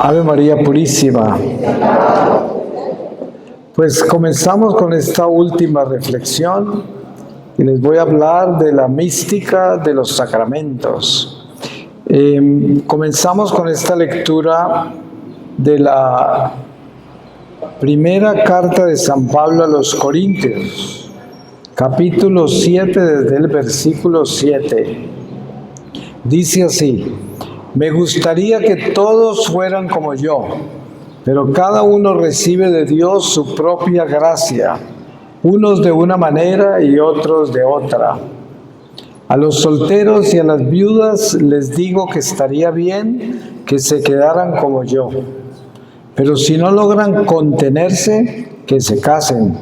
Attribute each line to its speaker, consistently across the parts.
Speaker 1: Ave María Purísima. Pues comenzamos con esta última reflexión y les voy a hablar de la mística de los sacramentos. Comenzamos con esta lectura de la primera carta de San Pablo a los Corintios, capítulo 7, desde el versículo 7. Dice así: me gustaría que todos fueran como yo, pero cada uno recibe de Dios su propia gracia, unos de una manera y otros de otra. A los solteros y a las viudas les digo que estaría bien que se quedaran como yo, pero si no logran contenerse, que se casen,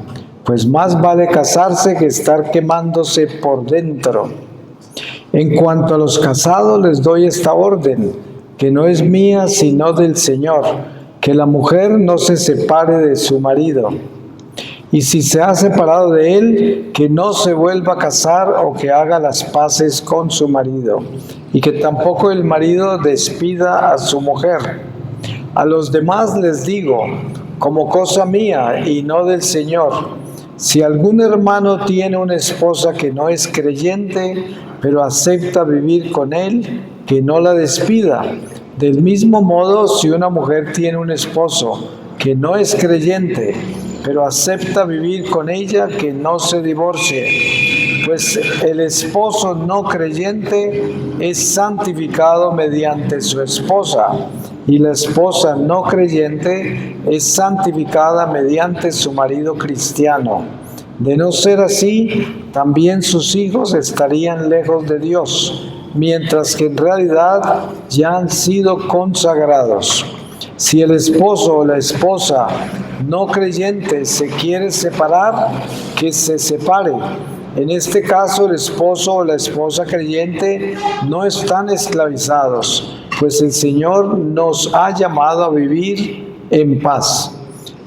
Speaker 1: pues más vale casarse que estar quemándose por dentro. En cuanto a los casados, les doy esta orden, que no es mía sino del Señor, que la mujer no se separe de su marido. Y si se ha separado de él, que no se vuelva a casar o que haga las paces con su marido, y que tampoco el marido despida a su mujer. A los demás les digo, como cosa mía y no del Señor, si algún hermano tiene una esposa que no es creyente, pero acepta vivir con él, que no la despida. Del mismo modo, si una mujer tiene un esposo que no es creyente, pero acepta vivir con ella, que no se divorcie. Pues el esposo no creyente es santificado mediante su esposa, y la esposa no creyente es santificada mediante su marido cristiano. De no ser así, también sus hijos estarían lejos de Dios, mientras que en realidad ya han sido consagrados. Si el esposo o la esposa no creyente se quiere separar, que se separe. En este caso, el esposo o la esposa creyente no están esclavizados, pues el Señor nos ha llamado a vivir en paz.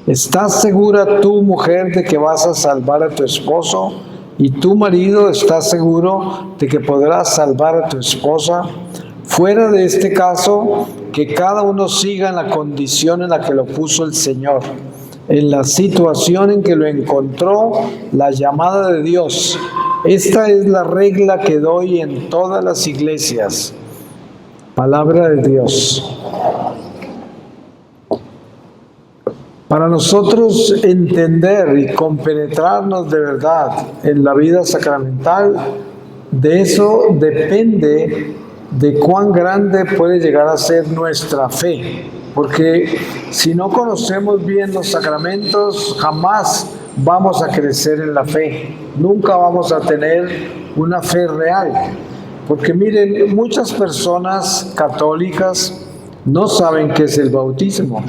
Speaker 1: ¿Estás segura tú, mujer, de que vas a salvar a tu esposo? ¿Y tu marido está seguro de que podrás salvar a tu esposa? Fuera de este caso, que cada uno siga en la condición en la que lo puso el Señor, en la situación en que lo encontró, la llamada de Dios. Esta es la regla que doy en todas las iglesias. Palabra de Dios. Para nosotros entender y compenetrarnos de verdad en la vida sacramental, de eso depende de cuán grande puede llegar a ser nuestra fe. Porque si no conocemos bien los sacramentos, jamás vamos a crecer en la fe. Nunca vamos a tener una fe real. Porque miren, muchas personas católicas no saben qué es el bautismo.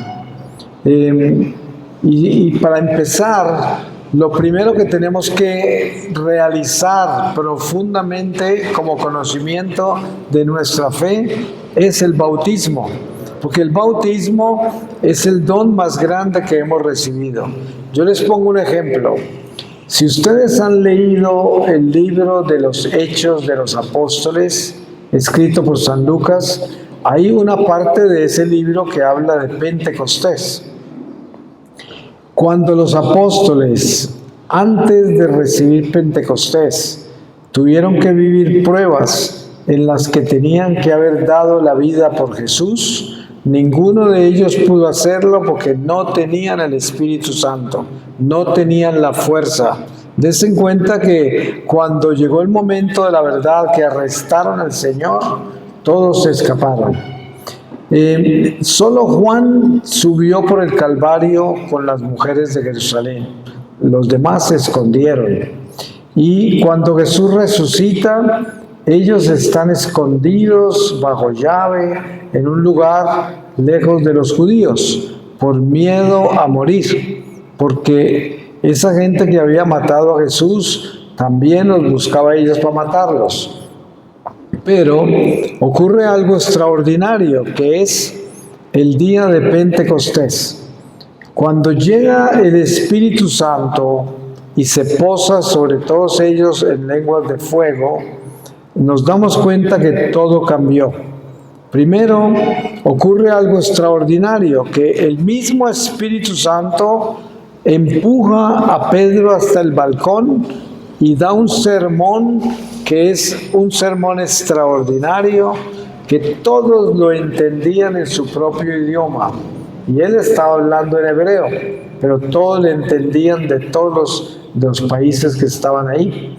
Speaker 1: Y para empezar, lo primero que tenemos que realizar profundamente como conocimiento de nuestra fe es el bautismo, porque el bautismo es el don más grande que hemos recibido. Yo les pongo un ejemplo. Si ustedes han leído el libro de los Hechos de los Apóstoles, escrito por San Lucas, hay una parte de ese libro que habla de Pentecostés. Cuando los apóstoles, antes de recibir Pentecostés, tuvieron que vivir pruebas en las que tenían que haber dado la vida por Jesús, ninguno de ellos pudo hacerlo porque no tenían el Espíritu Santo, no tenían la fuerza. Dense en cuenta que cuando llegó el momento de la verdad, que arrestaron al Señor, todos se escaparon. Solo Juan subió por el Calvario con las mujeres de Jerusalén. Los demás se escondieron. Y cuando Jesús resucita, ellos están escondidos bajo llave en un lugar lejos de los judíos, por miedo a morir, porque esa gente que había matado a Jesús también los buscaba a ellos para matarlos. Pero ocurre algo extraordinario, que es el día de Pentecostés. Cuando llega el Espíritu Santo y se posa sobre todos ellos en lenguas de fuego, nos damos cuenta que todo cambió. Primero, ocurre algo extraordinario, que el mismo Espíritu Santo empuja a Pedro hasta el balcón y da un sermón que es un sermón extraordinario, que todos lo entendían en su propio idioma. Y él estaba hablando en hebreo, pero todos le entendían de todos los países que estaban ahí.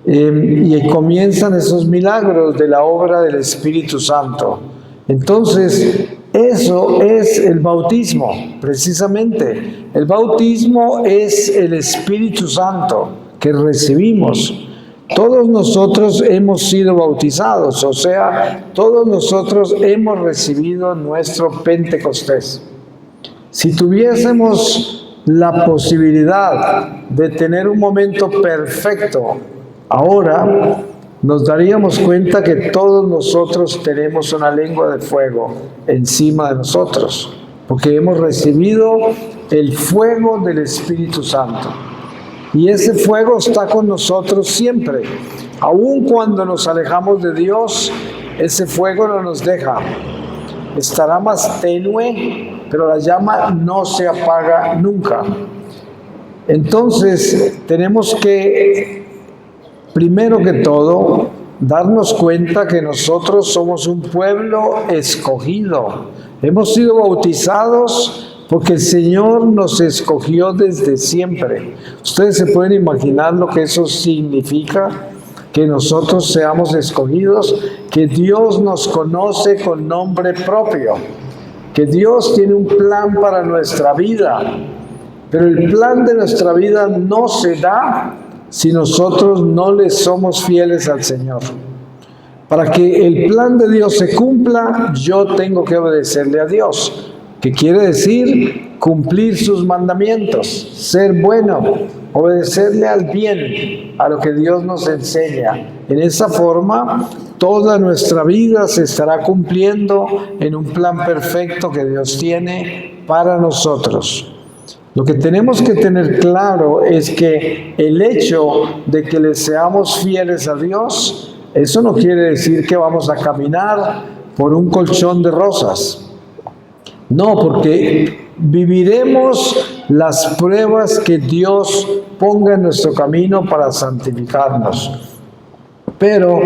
Speaker 1: Y comienzan esos milagros de la obra del Espíritu Santo. Entonces, eso es el bautismo, precisamente. El bautismo es el Espíritu Santo que recibimos. Todos nosotros hemos sido bautizados, o sea, todos nosotros hemos recibido nuestro Pentecostés. Si tuviésemos la posibilidad de tener un momento perfecto ahora, nos daríamos cuenta que todos nosotros tenemos una lengua de fuego encima de nosotros, porque hemos recibido el fuego del Espíritu Santo. Y ese fuego está con nosotros siempre. Aun cuando nos alejamos de Dios, ese fuego no nos deja. Estará más tenue, pero la llama no se apaga nunca. Entonces, tenemos que, primero que todo, darnos cuenta que nosotros somos un pueblo escogido. Hemos sido bautizados porque el Señor nos escogió desde siempre. Ustedes se pueden imaginar lo que eso significa, que nosotros seamos escogidos, que Dios nos conoce con nombre propio, que Dios tiene un plan para nuestra vida, pero el plan de nuestra vida no se da si nosotros no le somos fieles al Señor. Para que el plan de Dios se cumpla, yo tengo que obedecerle a Dios. ¿Qué quiere decir? Cumplir sus mandamientos, ser bueno, obedecerle al bien, a lo que Dios nos enseña. En esa forma, toda nuestra vida se estará cumpliendo en un plan perfecto que Dios tiene para nosotros. Lo que tenemos que tener claro es que el hecho de que le seamos fieles a Dios, eso no quiere decir que vamos a caminar por un colchón de rosas. No, porque viviremos las pruebas que Dios ponga en nuestro camino para santificarnos. Pero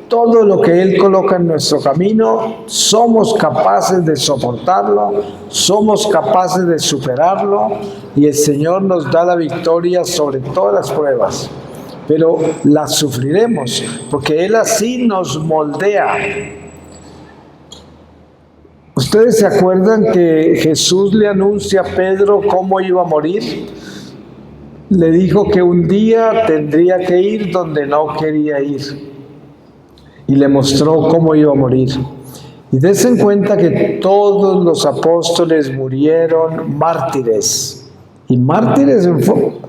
Speaker 1: todo lo que Él coloca en nuestro camino, somos capaces de soportarlo, somos capaces de superarlo, y el Señor nos da la victoria sobre todas las pruebas. Pero las sufriremos, porque Él así nos moldea. ¿Ustedes se acuerdan que Jesús le anuncia a Pedro cómo iba a morir? Le dijo que un día tendría que ir donde no quería ir. Y le mostró cómo iba a morir. Y dense en cuenta que todos los apóstoles murieron mártires. Y mártires en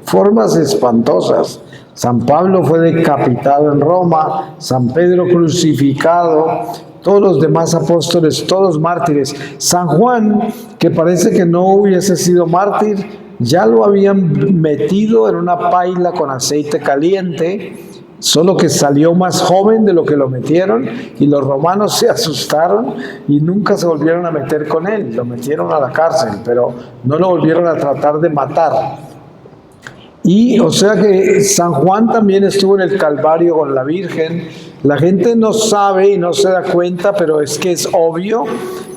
Speaker 1: formas espantosas. San Pablo fue decapitado en Roma, San Pedro crucificado, todos los demás apóstoles, todos mártires. San Juan, que parece que no hubiese sido mártir, ya lo habían metido en una paila con aceite caliente, solo que salió más joven de lo que lo metieron, y los romanos se asustaron y nunca se volvieron a meter con él. Lo metieron a la cárcel, pero no lo volvieron a tratar de matar. Y o sea que San Juan también estuvo en el Calvario con la Virgen. La gente no sabe y no se da cuenta, pero es que es obvio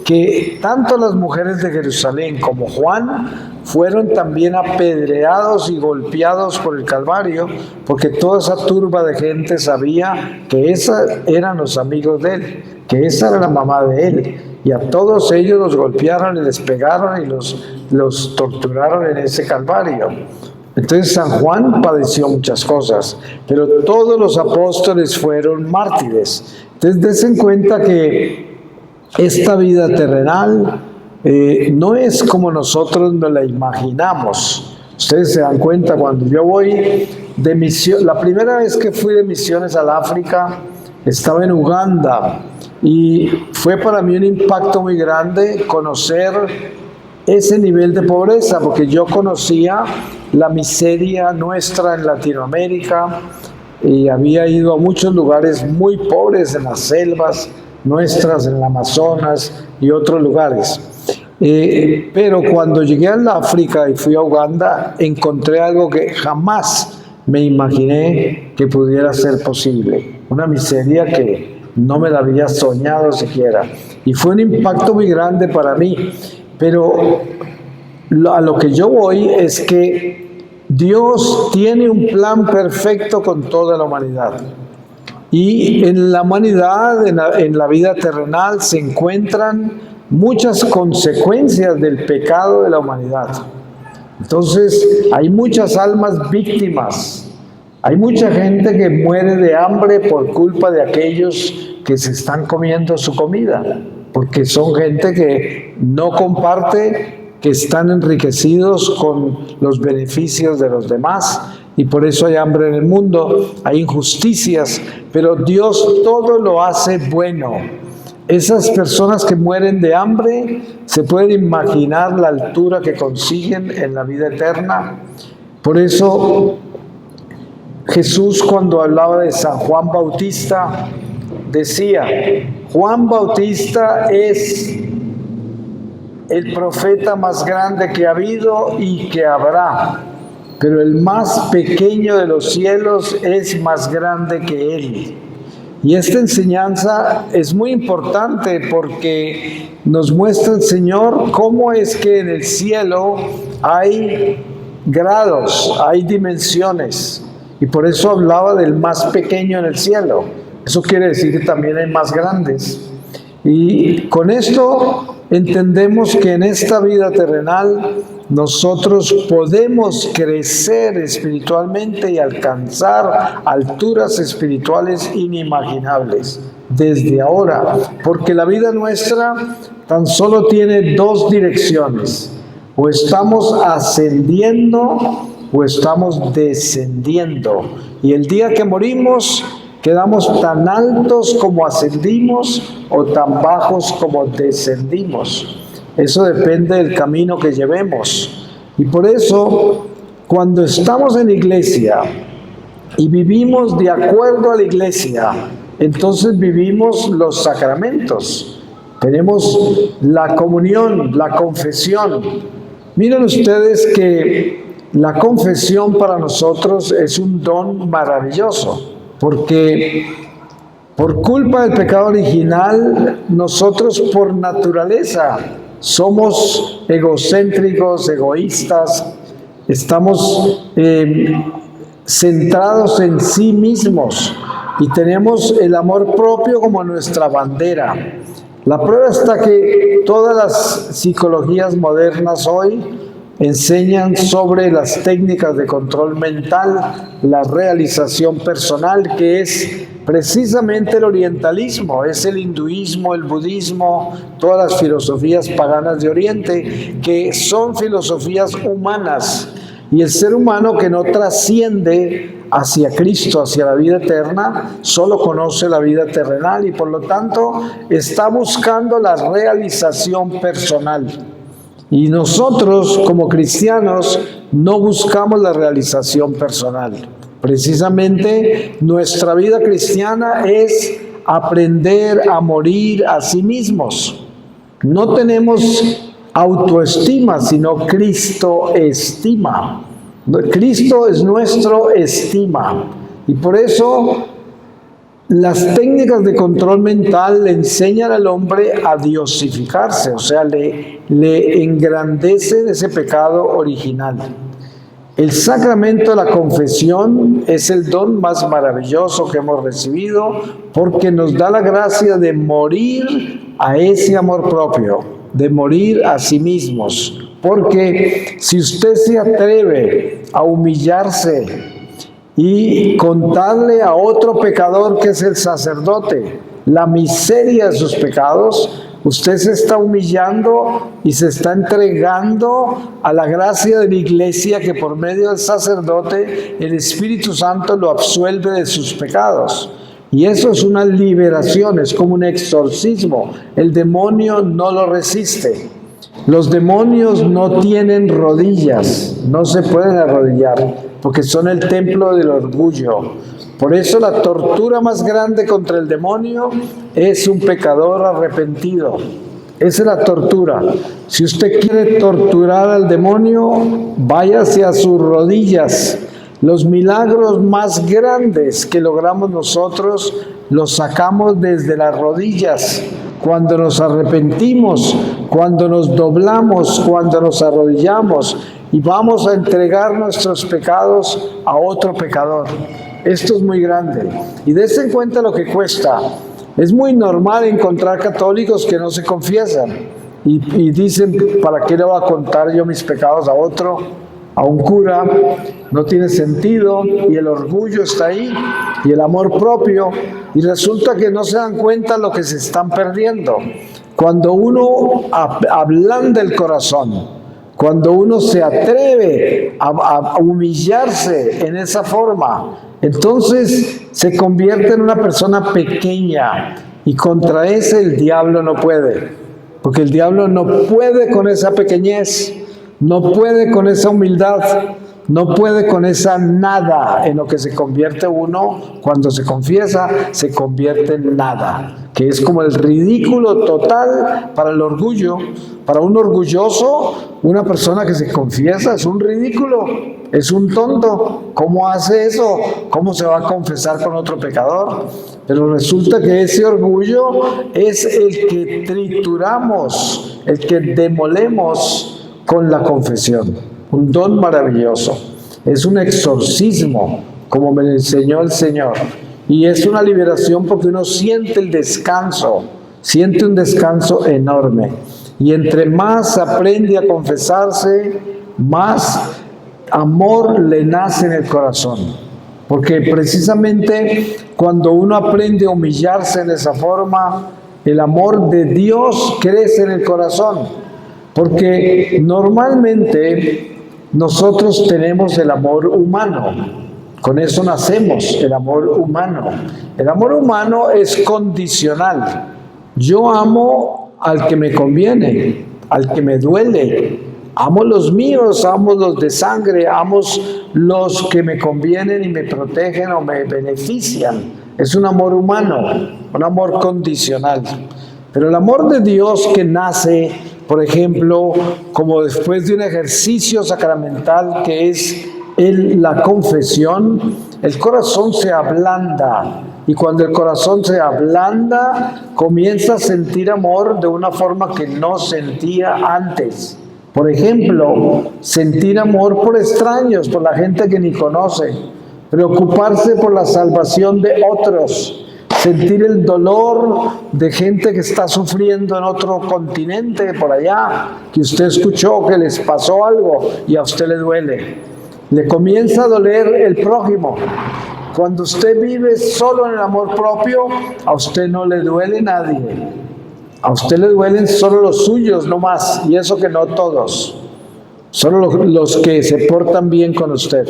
Speaker 1: que tanto las mujeres de Jerusalén como Juan fueron también apedreados y golpeados por el Calvario, porque toda esa turba de gente sabía que esos eran los amigos de él, que esa era la mamá de él, y a todos ellos los golpearon y les pegaron y los torturaron en ese Calvario. Entonces San Juan padeció muchas cosas, pero todos los apóstoles fueron mártires. Entonces dense en cuenta que esta vida terrenal no es como nosotros nos la imaginamos. Ustedes se dan cuenta, cuando yo voy de misión, la primera vez que fui de misiones al África, estaba en Uganda, y fue para mí un impacto muy grande conocer ese nivel de pobreza, porque yo conocía la miseria nuestra en Latinoamérica y había ido a muchos lugares muy pobres, en las selvas, nuestras en el Amazonas y otros lugares. Pero cuando llegué al África y fui a Uganda, encontré algo que jamás me imaginé que pudiera ser posible. Una miseria que no me la había soñado siquiera. Y fue un impacto muy grande para mí. Pero a lo que yo voy es que Dios tiene un plan perfecto con toda la humanidad. Y en la humanidad, en la vida terrenal, se encuentran muchas consecuencias del pecado de la humanidad. Entonces, hay muchas almas víctimas. Hay mucha gente que muere de hambre por culpa de aquellos que se están comiendo su comida, porque son gente que no comparte, que están enriquecidos con los beneficios de los demás, y por eso hay hambre en el mundo, hay injusticias, pero Dios todo lo hace bueno. Esas personas que mueren de hambre, se pueden imaginar la altura que consiguen en la vida eterna. Por eso Jesús, cuando hablaba de San Juan Bautista, decía: Juan Bautista es el profeta más grande que ha habido y que habrá, pero el más pequeño de los cielos es más grande que él. Y esta enseñanza es muy importante porque nos muestra el Señor cómo es que en el cielo hay grados, hay dimensiones. Y por eso hablaba del más pequeño en el cielo. Eso quiere decir que también hay más grandes. Y con esto entendemos que en esta vida terrenal nosotros podemos crecer espiritualmente y alcanzar alturas espirituales inimaginables desde ahora, porque la vida nuestra tan solo tiene dos direcciones: o estamos ascendiendo o estamos descendiendo, y el día que morimos quedamos tan altos como ascendimos o tan bajos como descendimos. Eso depende del camino que llevemos. Y por eso, cuando estamos en la iglesia y vivimos de acuerdo a la iglesia, entonces vivimos los sacramentos. Tenemos la comunión, la confesión. Miren ustedes que la confesión para nosotros es un don maravilloso, porque por culpa del pecado original, nosotros por naturaleza somos egocéntricos, egoístas, estamos centrados en sí mismos y tenemos el amor propio como nuestra bandera. La prueba está que todas las psicologías modernas hoy enseñan sobre las técnicas de control mental, la realización personal, que es precisamente el orientalismo, es el hinduismo, el budismo, todas las filosofías paganas de Oriente, que son filosofías humanas, y el ser humano que no trasciende hacia Cristo, hacia la vida eterna, solo conoce la vida terrenal y por lo tanto está buscando la realización personal. Y nosotros como cristianos no buscamos la realización personal. Precisamente nuestra vida cristiana es aprender a morir a sí mismos. No tenemos autoestima, sino Cristo estima. Cristo es nuestro estima. Y por eso las técnicas de control mental le enseñan al hombre a diosificarse, o sea, le engrandecen ese pecado original. El sacramento de la confesión es el don más maravilloso que hemos recibido porque nos da la gracia de morir a ese amor propio, de morir a sí mismos. Porque si usted se atreve a humillarse y contarle a otro pecador que es el sacerdote la miseria de sus pecados, usted se está humillando y se está entregando a la gracia de la iglesia, que por medio del sacerdote el Espíritu Santo lo absuelve de sus pecados. Y eso es una liberación, es como un exorcismo. El demonio no lo resiste. Los demonios no tienen rodillas, no se pueden arrodillar, porque son el templo del orgullo. Por eso la tortura más grande contra el demonio es un pecador arrepentido. Esa es la tortura. Si usted quiere torturar al demonio, váyase a sus rodillas. Los milagros más grandes que logramos nosotros los sacamos desde las rodillas. Cuando nos arrepentimos, cuando nos doblamos, cuando nos arrodillamos y vamos a entregar nuestros pecados a otro pecador. Esto es muy grande. Y dense en cuenta lo que cuesta. Es muy normal encontrar católicos que no se confiesan y dicen, ¿para qué le voy a contar yo mis pecados a otro, a un cura? No tiene sentido, y el orgullo está ahí, y el amor propio, y resulta que no se dan cuenta lo que se están perdiendo. Cuando uno ablanda el corazón, cuando uno se atreve a humillarse en esa forma, entonces se convierte en una persona pequeña, y contra ese el diablo no puede, porque el diablo no puede con esa pequeñez, no puede con esa humildad, no puede con esa nada en lo que se convierte uno. Cuando se confiesa, se convierte en nada, que es como el ridículo total para el orgullo. Para un orgulloso, una persona que se confiesa es un ridículo, es un tonto. ¿Cómo hace eso? ¿Cómo se va a confesar con otro pecador? Pero resulta que ese orgullo es el que trituramos, el que demolemos con la confesión. Un don maravilloso. Es un exorcismo, como me enseñó el Señor. Y es una liberación porque uno siente el descanso, siente un descanso enorme. Y entre más aprende a confesarse, más amor le nace en el corazón. Porque precisamente cuando uno aprende a humillarse en esa forma, el amor de Dios crece en el corazón. Porque normalmente nosotros tenemos el amor humano. Con eso nacemos, el amor humano. El amor humano es condicional. Yo amo al que me conviene, al que me duele. Amo los míos, amo los de sangre, amo los que me convienen y me protegen o me benefician. Es un amor humano, un amor condicional. Pero el amor de Dios que nace, por ejemplo, como después de un ejercicio sacramental que es la confesión, el corazón se ablanda. Y cuando el corazón se ablanda, comienza a sentir amor de una forma que no sentía antes. Por ejemplo, sentir amor por extraños, por la gente que ni conoce. Preocuparse por la salvación de otros. Sentir el dolor de gente que está sufriendo en otro continente, por allá, que usted escuchó que les pasó algo y a usted le duele. Le comienza a doler el prójimo. Cuando usted vive solo en el amor propio, a usted no le duele nadie. A usted le duelen solo los suyos, no más, y eso que no todos. Solo los que se portan bien con usted.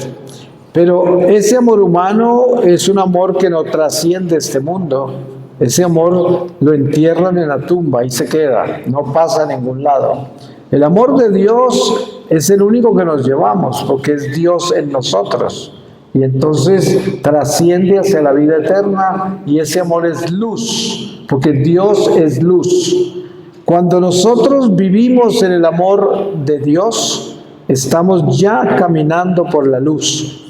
Speaker 1: Pero ese amor humano es un amor que no trasciende este mundo. Ese amor lo entierran en la tumba y se queda, no pasa a ningún lado. El amor de Dios es el único que nos llevamos, porque es Dios en nosotros. Y entonces trasciende hacia la vida eterna, y ese amor es luz, porque Dios es luz. Cuando nosotros vivimos en el amor de Dios, estamos ya caminando por la luz.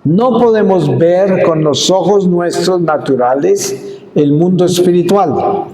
Speaker 1: No podemos ver con los ojos nuestros naturales el mundo espiritual,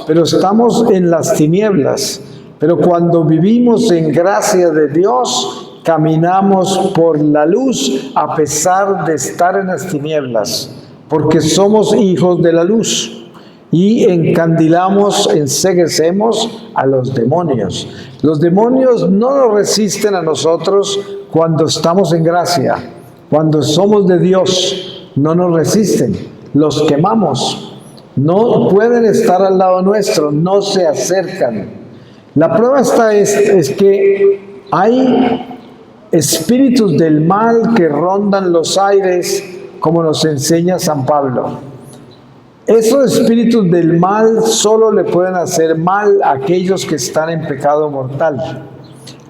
Speaker 1: pero estamos en las tinieblas. Pero cuando vivimos en gracia de Dios, caminamos por la luz a pesar de estar en las tinieblas, porque somos hijos de la luz y encandilamos, enceguecemos a los demonios. Los demonios no nos resisten a nosotros cuando estamos en gracia. Cuando somos de Dios, no nos resisten, los quemamos. No pueden estar al lado nuestro, no se acercan. La prueba es que hay espíritus del mal que rondan los aires, como nos enseña San Pablo. Esos espíritus del mal solo le pueden hacer mal a aquellos que están en pecado mortal.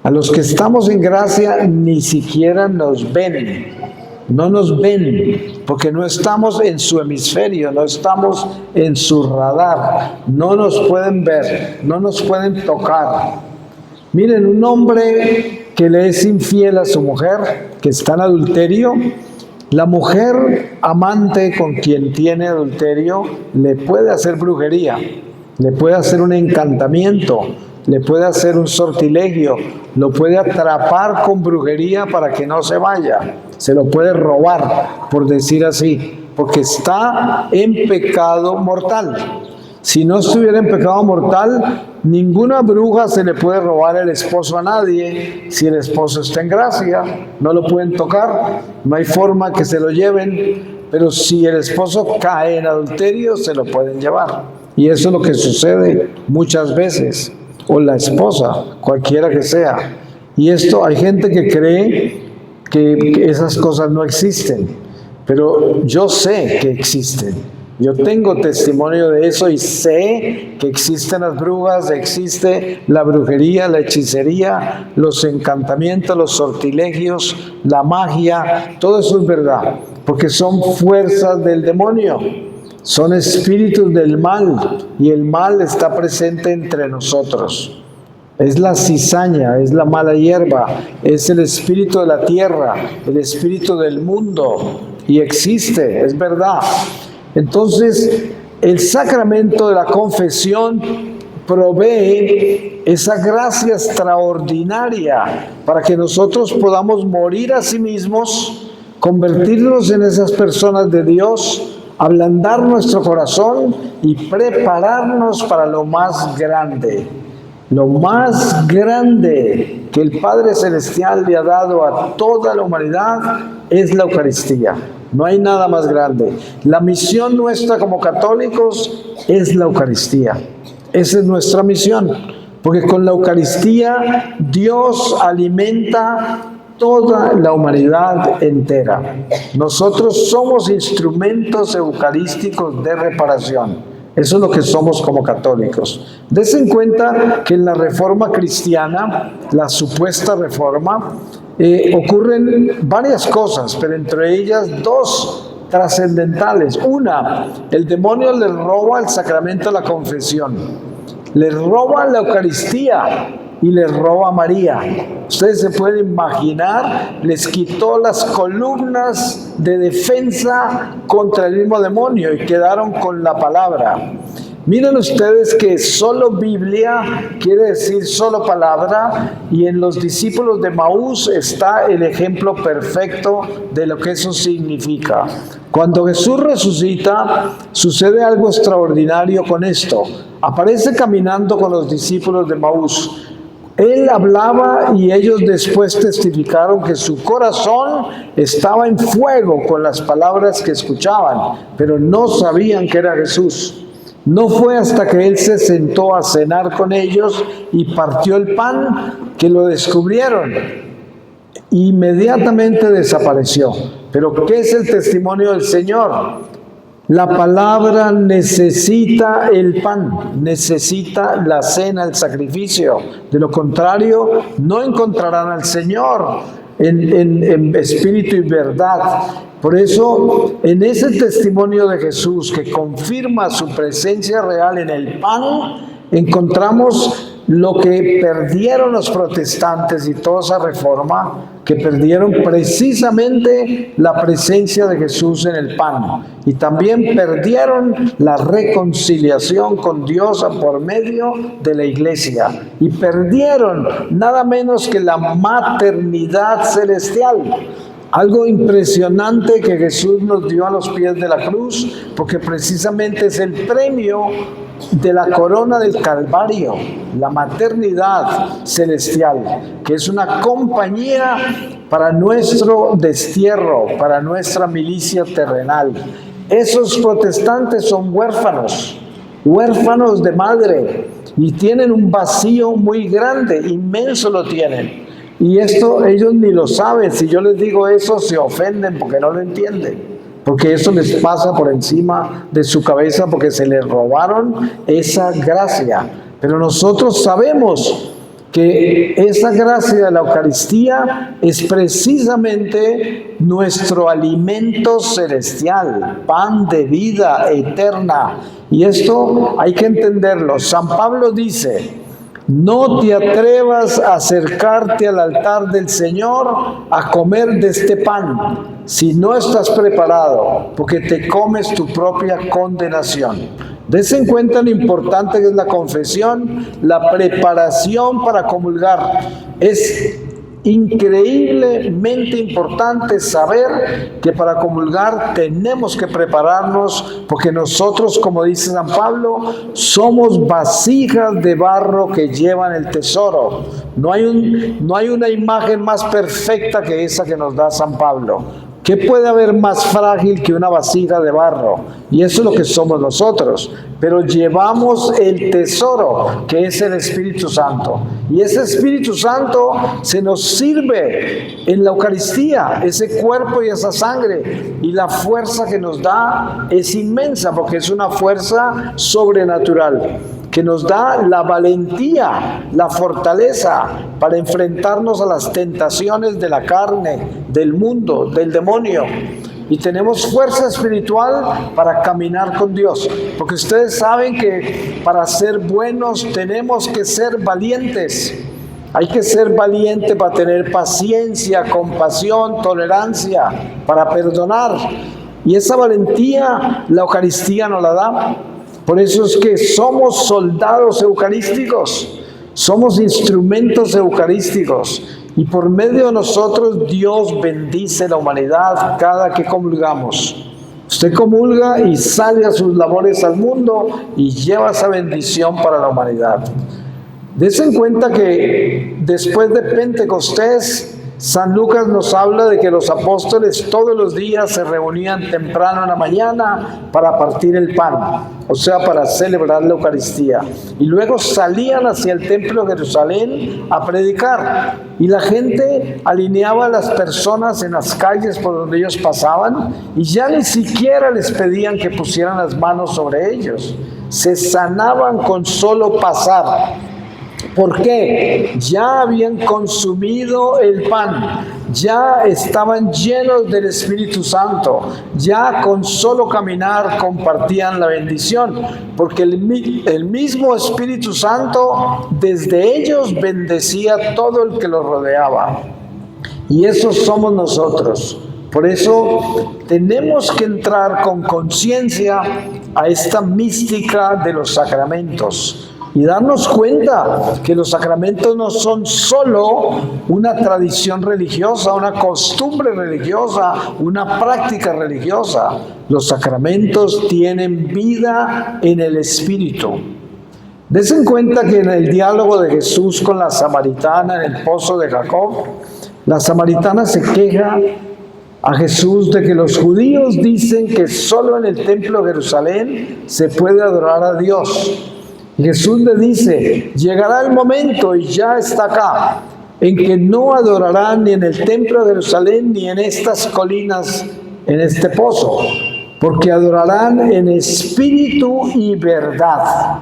Speaker 1: A los que estamos en gracia ni siquiera nos ven. no nos ven, porque no estamos en su hemisferio, no estamos en su radar, no nos pueden ver, no nos pueden tocar. Miren, un hombre que le es infiel a su mujer, que está en adulterio, la mujer amante con quien tiene adulterio le puede hacer brujería, le puede hacer un encantamiento, le puede hacer un sortilegio, lo puede atrapar con brujería para que no se vaya, se lo puede robar, por decir así, porque está en pecado mortal. Si no estuviera en pecado mortal, ninguna bruja se le puede robar el esposo a nadie. Si el esposo está en gracia, no lo pueden tocar, no hay forma que se lo lleven, pero si el esposo cae en adulterio, se lo pueden llevar. Y eso es lo que sucede muchas veces, o la esposa, cualquiera que sea. Y esto, hay gente que cree que esas cosas no existen, pero yo sé que existen. Yo tengo testimonio de eso y sé que existen las brujas, existe la brujería, la hechicería, los encantamientos, los sortilegios, la magia, todo eso es verdad, porque son fuerzas del demonio, son espíritus del mal y el mal está presente entre nosotros. Es la cizaña, es la mala hierba, es el espíritu de la tierra, el espíritu del mundo y existe, es verdad. Entonces, el sacramento de la confesión provee esa gracia extraordinaria para que nosotros podamos morir a sí mismos, convertirnos en esas personas de Dios, ablandar nuestro corazón y prepararnos para lo más grande. Lo más grande que el Padre Celestial le ha dado a toda la humanidad es la Eucaristía. No hay nada más grande. La misión nuestra como católicos es la Eucaristía. Esa es nuestra misión, porque con la Eucaristía Dios alimenta toda la humanidad entera. Nosotros somos instrumentos eucarísticos de reparación. Eso es lo que somos como católicos. Dense en cuenta que en la Reforma cristiana, la supuesta Reforma, ocurren varias cosas, pero entre ellas dos trascendentales. Una, el demonio le roba el sacramento de la confesión, le roba la Eucaristía y le roba a María. Ustedes se pueden imaginar, les quitó las columnas de defensa contra el mismo demonio y quedaron con la palabra. Miren ustedes que solo Biblia quiere decir solo palabra, y en los discípulos de Maús está el ejemplo perfecto de lo que eso significa. Cuando Jesús resucita, sucede algo extraordinario con esto. Aparece caminando con los discípulos de Maús. Él hablaba y ellos después testificaron que su corazón estaba en fuego con las palabras que escuchaban, pero no sabían que era Jesús. No fue hasta que Él se sentó a cenar con ellos y partió el pan que lo descubrieron. Inmediatamente desapareció. Pero ¿qué es el testimonio del Señor? La palabra necesita el pan, necesita la cena, el sacrificio. De lo contrario, no encontrarán al Señor en espíritu y verdad. Por eso, en ese testimonio de Jesús que confirma su presencia real en el pan, encontramos lo que perdieron los protestantes y toda esa reforma, que perdieron precisamente la presencia de Jesús en el pan. Y también perdieron la reconciliación con Dios por medio de la iglesia. Y perdieron nada menos que la maternidad celestial. Algo impresionante que Jesús nos dio a los pies de la cruz, porque precisamente es el premio de la corona del Calvario, la maternidad celestial, que es una compañía para nuestro destierro, para nuestra milicia terrenal. Esos protestantes son huérfanos, huérfanos de madre, y tienen un vacío muy grande, inmenso lo tienen. Y esto ellos ni lo saben. Si yo les digo eso, se ofenden porque no lo entienden. Porque eso les pasa por encima de su cabeza porque se les robaron esa gracia. Pero nosotros sabemos que esa gracia de la Eucaristía es precisamente nuestro alimento celestial, pan de vida eterna. Y esto hay que entenderlo. San Pablo dice: no te atrevas a acercarte al altar del Señor a comer de este pan si no estás preparado, porque te comes tu propia condenación. Dense en cuenta lo importante que es la confesión, la preparación para comulgar. Es increíblemente importante saber que para comulgar tenemos que prepararnos, porque nosotros, como dice San Pablo, somos vasijas de barro que llevan el tesoro. No hay una imagen más perfecta que esa que nos da San Pablo. ¿Qué puede haber más frágil que una vasija de barro? Y eso es lo que somos nosotros. Pero llevamos el tesoro, que es el Espíritu Santo. Y ese Espíritu Santo se nos sirve en la Eucaristía, ese cuerpo y esa sangre. Y la fuerza que nos da es inmensa, porque es una fuerza sobrenatural, que nos da la valentía, la fortaleza para enfrentarnos a las tentaciones de la carne, del mundo, del demonio. Y tenemos fuerza espiritual para caminar con Dios. Porque ustedes saben que para ser buenos tenemos que ser valientes. Hay que ser valiente para tener paciencia, compasión, tolerancia, para perdonar. Y esa valentía la Eucaristía nos la da. Por eso es que somos soldados eucarísticos, somos instrumentos eucarísticos, y por medio de nosotros Dios bendice la humanidad cada que comulgamos. Usted comulga y sale a sus labores al mundo y lleva esa bendición para la humanidad. Dense en cuenta que después de Pentecostés, San Lucas nos habla de que los apóstoles todos los días se reunían temprano en la mañana para partir el pan, o sea, para celebrar la Eucaristía. Y luego salían hacia el templo de Jerusalén a predicar. Y la gente alineaba a las personas en las calles por donde ellos pasaban y ya ni siquiera les pedían que pusieran las manos sobre ellos. Se sanaban con solo pasar. ¿Por qué? Ya habían consumido el pan, ya estaban llenos del Espíritu Santo, ya con solo caminar compartían la bendición, porque el mismo Espíritu Santo desde ellos bendecía a todo el que los rodeaba. Y eso somos nosotros. Por eso tenemos que entrar con conciencia a esta mística de los sacramentos. Y darnos cuenta que los sacramentos no son solo una tradición religiosa, una costumbre religiosa, una práctica religiosa. Los sacramentos tienen vida en el Espíritu. Dense en cuenta que en el diálogo de Jesús con la samaritana en el pozo de Jacob, la samaritana se queja a Jesús de que los judíos dicen que solo en el templo de Jerusalén se puede adorar a Dios. Jesús le dice: llegará el momento, y ya está acá, en que no adorarán ni en el templo de Jerusalén ni en estas colinas, en este pozo, porque adorarán en espíritu y verdad.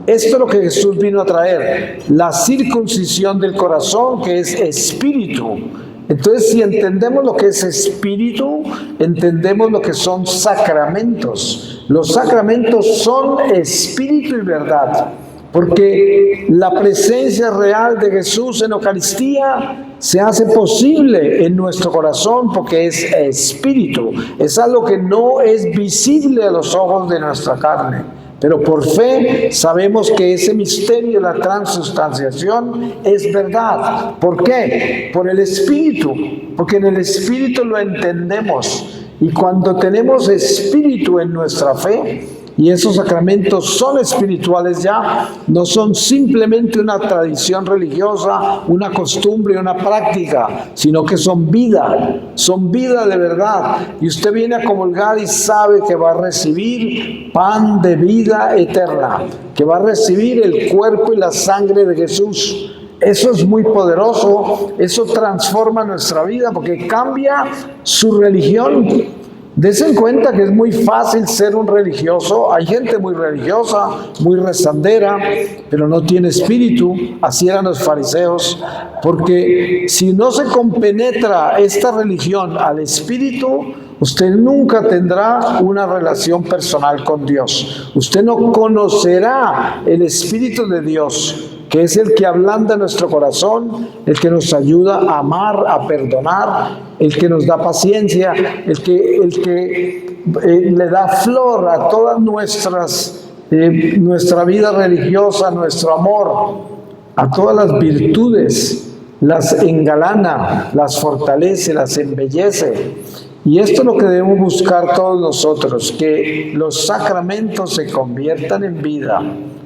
Speaker 1: Esto es lo que Jesús vino a traer, la circuncisión del corazón, que es espíritu. Entonces, si entendemos lo que es espíritu, entendemos lo que son sacramentos. Los sacramentos son espíritu y verdad, porque la presencia real de Jesús en Eucaristía se hace posible en nuestro corazón, porque es espíritu. Es algo que no es visible a los ojos de nuestra carne. Pero por fe sabemos que ese misterio de la transustanciación es verdad. ¿Por qué? Por el Espíritu, porque en el Espíritu lo entendemos. Y cuando tenemos Espíritu en nuestra fe, y esos sacramentos son espirituales ya, no son simplemente una tradición religiosa, una costumbre, una práctica, sino que son vida de verdad. Y usted viene a comulgar y sabe que va a recibir pan de vida eterna, que va a recibir el cuerpo y la sangre de Jesús. Eso es muy poderoso, eso transforma nuestra vida porque cambia su religión. Dese en cuenta que es muy fácil ser un religioso. Hay gente muy religiosa, muy rezandera, pero no tiene espíritu. Así eran los fariseos. Porque si no se compenetra esta religión al espíritu, usted nunca tendrá una relación personal con Dios. Usted no conocerá el Espíritu de Dios, que es el que ablanda nuestro corazón, el que nos ayuda a amar, a perdonar, el que nos da paciencia, el que le da flor a todas nuestra vida religiosa, nuestro amor, a todas las virtudes, las engalana, las fortalece, las embellece. Y esto es lo que debemos buscar todos nosotros, que los sacramentos se conviertan en vida,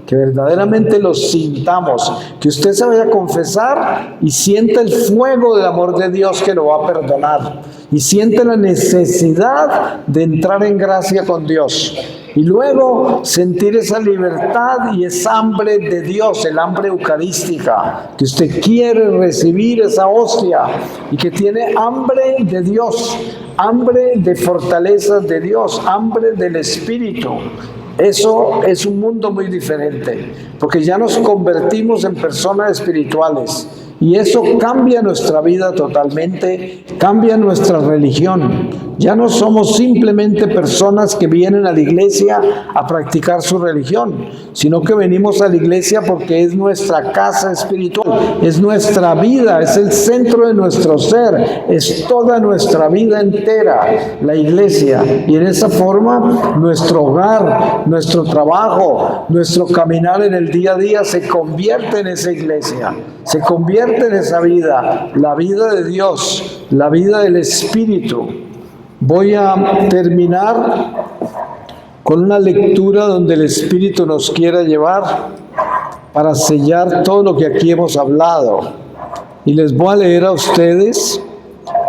Speaker 1: que verdaderamente los sintamos, que usted se vaya a confesar y sienta el fuego del amor de Dios que lo va a perdonar, y siente la necesidad de entrar en gracia con Dios, y luego sentir esa libertad y esa hambre de Dios, el hambre eucarística, que usted quiere recibir esa hostia y que tiene hambre de Dios, hambre de fortalezas de Dios, hambre del Espíritu. Eso es un mundo muy diferente, porque ya nos convertimos en personas espirituales y eso cambia nuestra vida totalmente, cambia nuestra religión. Ya no somos simplemente personas que vienen a la iglesia a practicar su religión, sino que venimos a la iglesia porque es nuestra casa espiritual, es nuestra vida, es el centro de nuestro ser, es toda nuestra vida entera, la iglesia. Y en esa forma nuestro hogar, nuestro trabajo, nuestro caminar en el día a día se convierte en esa iglesia, se convierte en esa vida, la vida de Dios, la vida del Espíritu. Voy a terminar con una lectura donde el Espíritu nos quiera llevar para sellar todo lo que aquí hemos hablado. Y les voy a leer a ustedes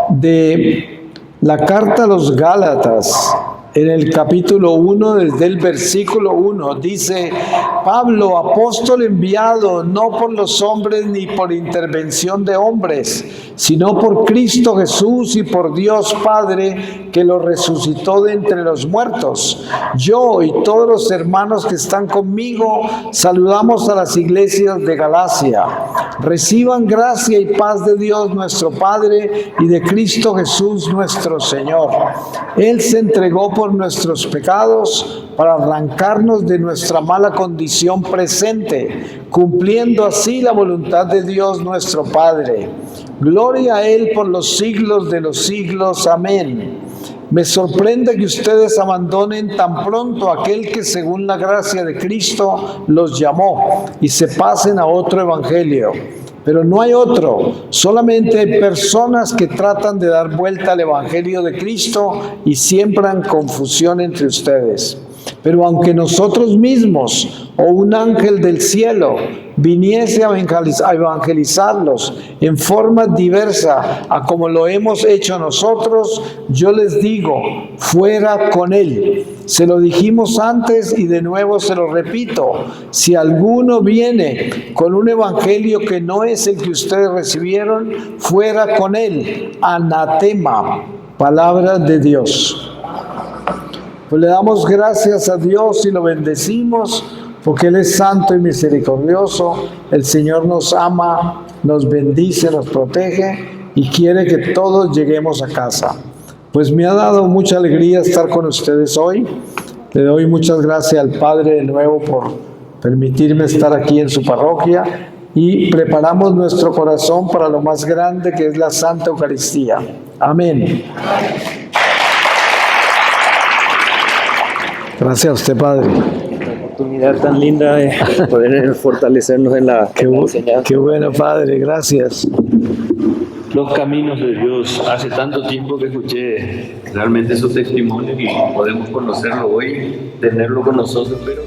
Speaker 1: de la carta a los Gálatas, en el capítulo 1, desde el versículo 1, dice: Pablo, apóstol enviado, no por los hombres ni por intervención de hombres, sino por Cristo Jesús y por Dios Padre, que lo resucitó de entre los muertos. Yo y todos los hermanos que están conmigo saludamos a las iglesias de Galacia. Reciban gracia y paz de Dios nuestro Padre y de Cristo Jesús nuestro Señor. Él se entregó por nuestros pecados para arrancarnos de nuestra mala condición presente, cumpliendo así la voluntad de Dios nuestro Padre. Gloria a Él por los siglos de los siglos. Amén. Me sorprende que ustedes abandonen tan pronto a aquel que según la gracia de Cristo los llamó y se pasen a otro evangelio. Pero no hay otro, solamente hay personas que tratan de dar vuelta al evangelio de Cristo y siembran confusión entre ustedes. Pero aunque nosotros mismos o un ángel del cielo viniese a evangelizarlos en forma diversa a como lo hemos hecho nosotros, yo les digo, fuera con él. Se lo dijimos antes y de nuevo se lo repito: si alguno viene con un evangelio que no es el que ustedes recibieron, fuera con él. Anatema. Palabra de Dios. Pues le damos gracias a Dios y lo bendecimos porque Él es santo y misericordioso. El Señor nos ama, nos bendice, nos protege y quiere que todos lleguemos a casa. Pues me ha dado mucha alegría estar con ustedes hoy. Le doy muchas gracias al Padre de nuevo por permitirme estar aquí en su parroquia y preparamos nuestro corazón para lo más grande que es la Santa Eucaristía. Amén. Gracias a usted, Padre.
Speaker 2: Una oportunidad tan linda de poder fortalecernos en la enseñanza.
Speaker 1: Qué bueno, Padre, gracias.
Speaker 3: Los caminos de Dios. Hace tanto tiempo que escuché realmente su testimonio y podemos conocerlo hoy, tenerlo con nosotros, pero